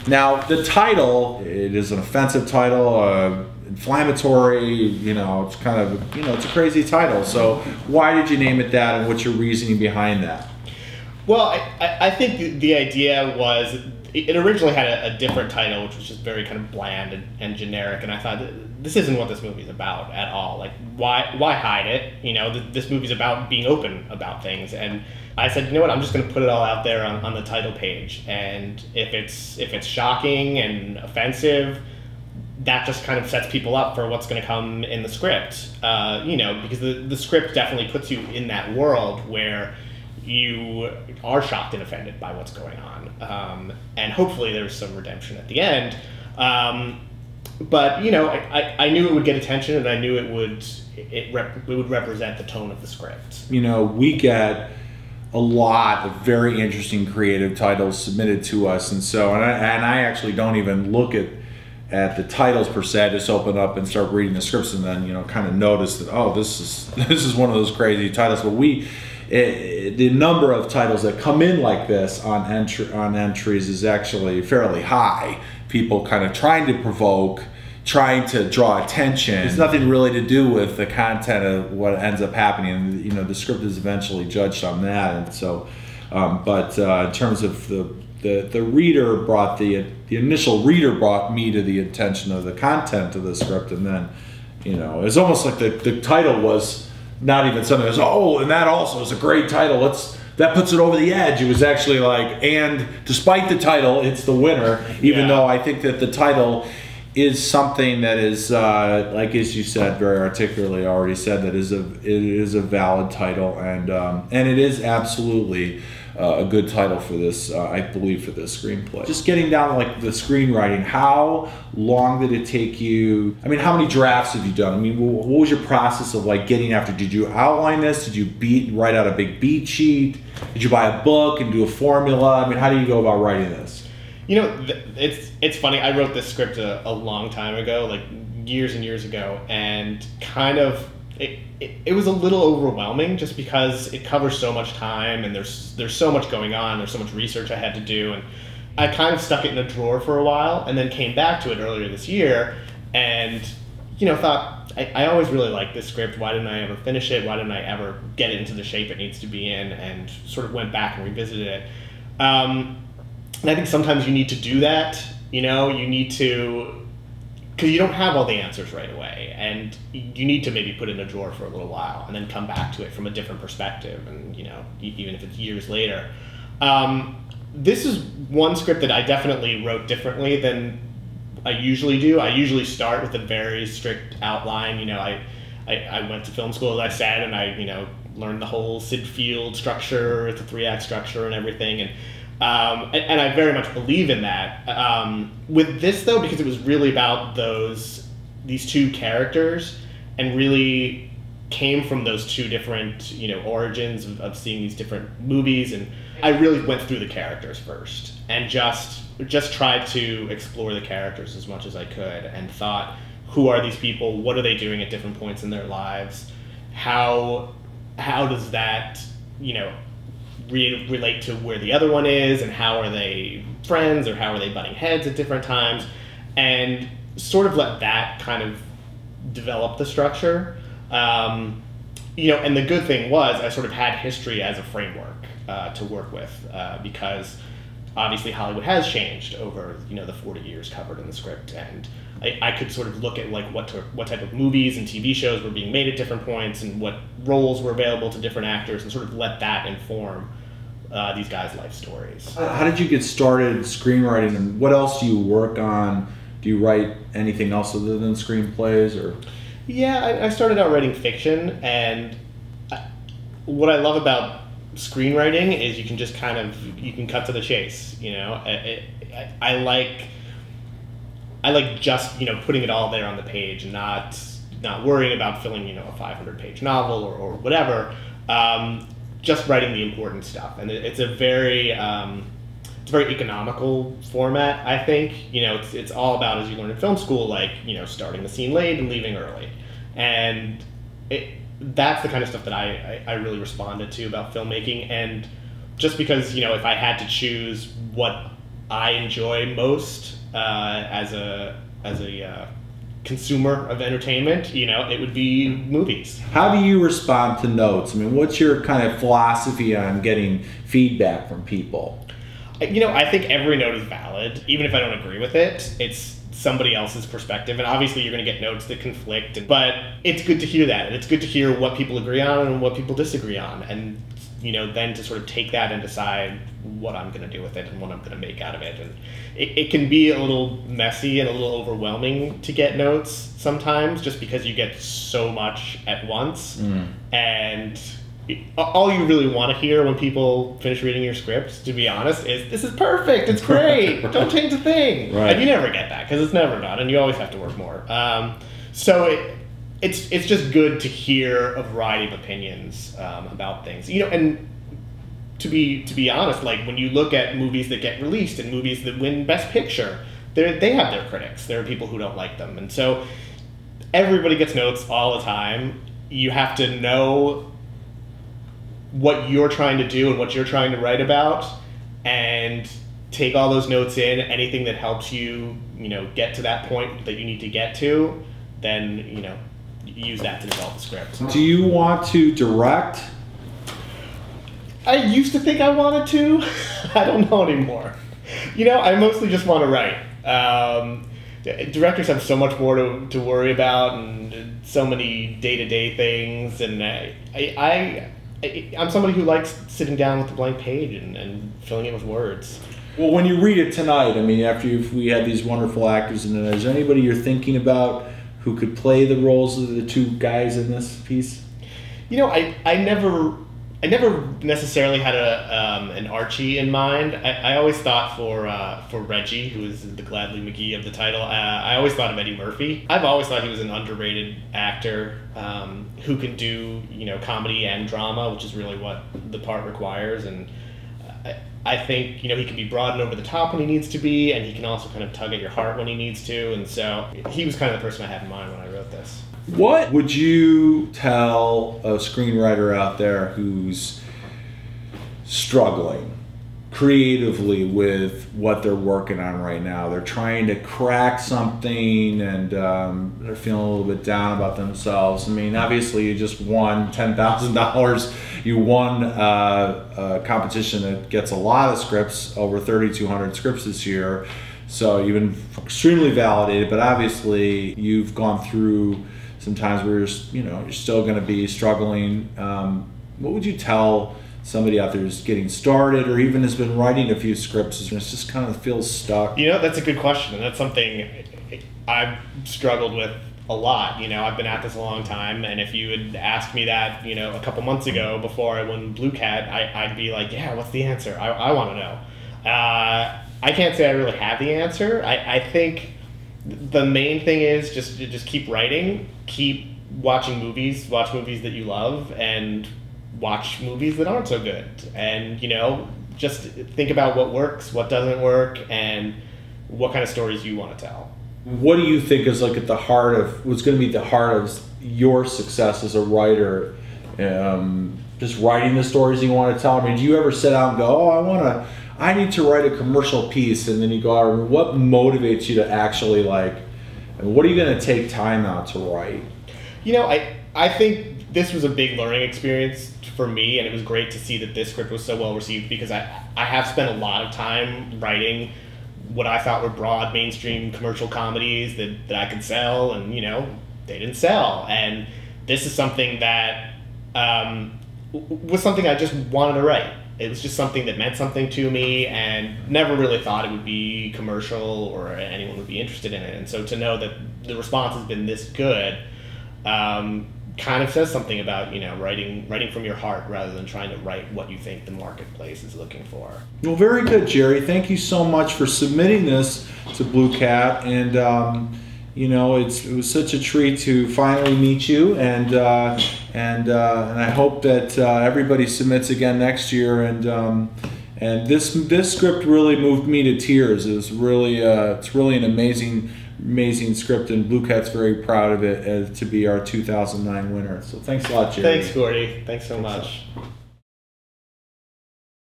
Now, the title, it is an offensive title, inflammatory, you know, it's kind of, you know, it's a crazy title. So why did you name it that, and what's your reasoning behind that? Well, I think the idea was, it originally had a different title, which was just very kind of bland and generic, and I thought, this isn't what this movie's about at all. Like, why hide it? You know, this movie's about being open about things, and I said, you know what, I'm just going to put it all out there on the title page, and if it's shocking and offensive, that just kind of sets people up for what's going to come in the script. You know, because the script definitely puts you in that world where you are shocked and offended by what's going on, and hopefully there's some redemption at the end. But you know, I knew it would get attention, and I knew it would represent the tone of the script. You know, we get a lot of very interesting creative titles submitted to us, and so I actually don't even look at the titles per se. I just open up and start reading the scripts, and then, you know, kind of notice that, oh, this is one of those crazy titles. But the number of titles that come in like this on entries is actually fairly high. People kind of trying to provoke, trying to draw attention. It's nothing really to do with the content of what ends up happening. You know, the script is eventually judged on that, and so. In terms of the reader brought the initial reader brought me to the attention of the content of the script, and then, you know, it's almost like the title was not even something that was, oh, and that also is a great title. That puts it over the edge. It was actually like, and despite the title, it's the winner, even though I think that the title is something that is, like as you said, very articulately already said, that it is a valid title, and it is absolutely a good title for this, I believe, for this screenplay. Just getting down to like the screenwriting, how long did it take you? I mean, how many drafts have you done? I mean, what was your process of like getting after? Did you outline this? Did you write out a big beat sheet? Did you buy a book and do a formula? I mean, how do you go about writing this? You know, it's funny. I wrote this script a long time ago, like years and years ago, and kind of it was a little overwhelming just because it covers so much time, and there's so much going on. There's so much research I had to do, and I kind of stuck it in a drawer for a while, and then came back to it earlier this year, and, you know, thought, I always really liked this script. Why didn't I ever finish it? Why didn't I ever get it into the shape it needs to be in? And sort of went back and revisited it. And I think sometimes you need to do that. You know, you need to, because you don't have all the answers right away, and you need to maybe put it in a drawer for a little while and then come back to it from a different perspective, and, you know, even if it's years later. This is one script that I definitely wrote differently than I usually do. I usually start with a very strict outline. You know, I went to film school, as I said, and I, you know, learned the whole Sid Field structure, the 3-act structure and everything, and I very much believe in that. With this, though, because it was really about these two characters, and really came from those two different, you know, origins of seeing these different movies, and I really went through the characters first, and just tried to explore the characters as much as I could, and thought, who are these people? What are they doing at different points in their lives? How does that, you know, relate to where the other one is, and how are they friends, or how are they butting heads at different times, and sort of let that kind of develop the structure. You know, and the good thing was I sort of had history as a framework to work with, because obviously Hollywood has changed over, you know, the 40 years covered in the script, and I could sort of look at like what type of movies and TV shows were being made at different points, and what roles were available to different actors, and sort of let that inform these guys' life stories. How did you get started screenwriting, and what else do you work on? Do you write anything else other than screenplays, or? Yeah, I started out writing fiction, and what I love about screenwriting is you can just you can cut to the chase. You know, I like just, you know, putting it all there on the page, and not worrying about filling, you know, a 500-page novel or whatever. Just writing the important stuff, and it's a very economical format, I think. You know, it's all about, as you learn in film school, like, you know, starting the scene late and leaving early, and that's the kind of stuff that I really responded to about filmmaking. And just because, you know, if I had to choose what I enjoy most as a consumer of entertainment, it would be movies. How do you respond to notes? I mean, what's your kind of philosophy on getting feedback from people? I think every note is valid, even if I don't agree with it. It's somebody else's perspective, and obviously you're going to get notes that conflict, but it's good to hear that, and it's good to hear what people agree on and what people disagree on, and then to sort of take that and decide what I'm going to do with it and what I'm going to make out of it. And it can be a little messy and a little overwhelming to get notes sometimes, just because you get so much at once. And all you really want to hear when people finish reading your script, to be honest, is, "This is perfect, it's great, don't change a thing." Right. And you never get that, because it's never done, and you always have to work more. So it's just good to hear a variety of opinions about things. And to be honest, like when you look at movies that get released and movies that win Best Picture, they have their critics. There are people who don't like them, and so everybody gets notes all the time. You have to know what you're trying to do and what you're trying to write about, and take all those notes in. Anything that helps you, get to that point that you need to get to, then use that to develop the script. Do you want to direct? I used to think I wanted to. I don't know anymore. I mostly just want to write. Directors have so much more to worry about, and so many day-to-day things, and I'm somebody who likes sitting down with a blank page and filling it with words. Well, when you read it tonight, I mean, after we had these wonderful actors in it, is there anybody you're thinking about who could play the roles of the two guys in this piece? I never necessarily had an Archie in mind. I always thought for Reggie, who is the Gladly McGee of the title, I always thought of Eddie Murphy. I've always thought he was an underrated actor who can do comedy and drama, which is really what the part requires. And I think he can be broad and over the top when he needs to be, and he can also kind of tug at your heart when he needs to. And so he was kind of the person I had in mind when I wrote this. What would you tell a screenwriter out there who's struggling creatively with what they're working on right now? They're trying to crack something, and they're feeling a little bit down about themselves. I mean, obviously you just won $10,000. You won a competition that gets a lot of scripts, over 3,200 scripts this year. So you've been extremely validated, but obviously you've gone through some times where you're still going to be struggling. What would you tell somebody out there who's getting started, or even has been writing a few scripts and just kind of feels stuck? That's a good question, and that's something I've struggled with a lot. I've been at this a long time, and if you had asked me that, a couple months ago before I won Bluecat, I'd be like, yeah, what's the answer? I want to know. I can't say I really have the answer. I think the main thing is just keep writing, keep watching movies, watch movies that you love, and watch movies that aren't so good. And, just think about what works, what doesn't work, and what kind of stories you want to tell. What do you think is at the heart of what's going to be the heart of your success as a writer? Just writing the stories you want to tell? I mean, do you ever sit down and go, oh, I need to write a commercial piece, and then you go out, what motivates you to actually what are you going to take time out to write? I think this was a big learning experience for me, and it was great to see that this script was so well received, because I have spent a lot of time writing what I thought were broad mainstream commercial comedies that I could sell, and they didn't sell. And this is something that was something I just wanted to write. It was just something that meant something to me, and never really thought it would be commercial or anyone would be interested in it. And so to know that the response has been this good kind of says something about writing from your heart rather than trying to write what you think the marketplace is looking for. Well, very good, Jerry. Thank you so much for submitting this to Bluecat, and it was such a treat to finally meet you, and I hope that everybody submits again next year. And this script really moved me to tears. It's really an amazing script, and Bluecat's very proud of it to be our 2009 winner. So thanks a lot, Jerry. Thanks, Gordy. Thanks so much.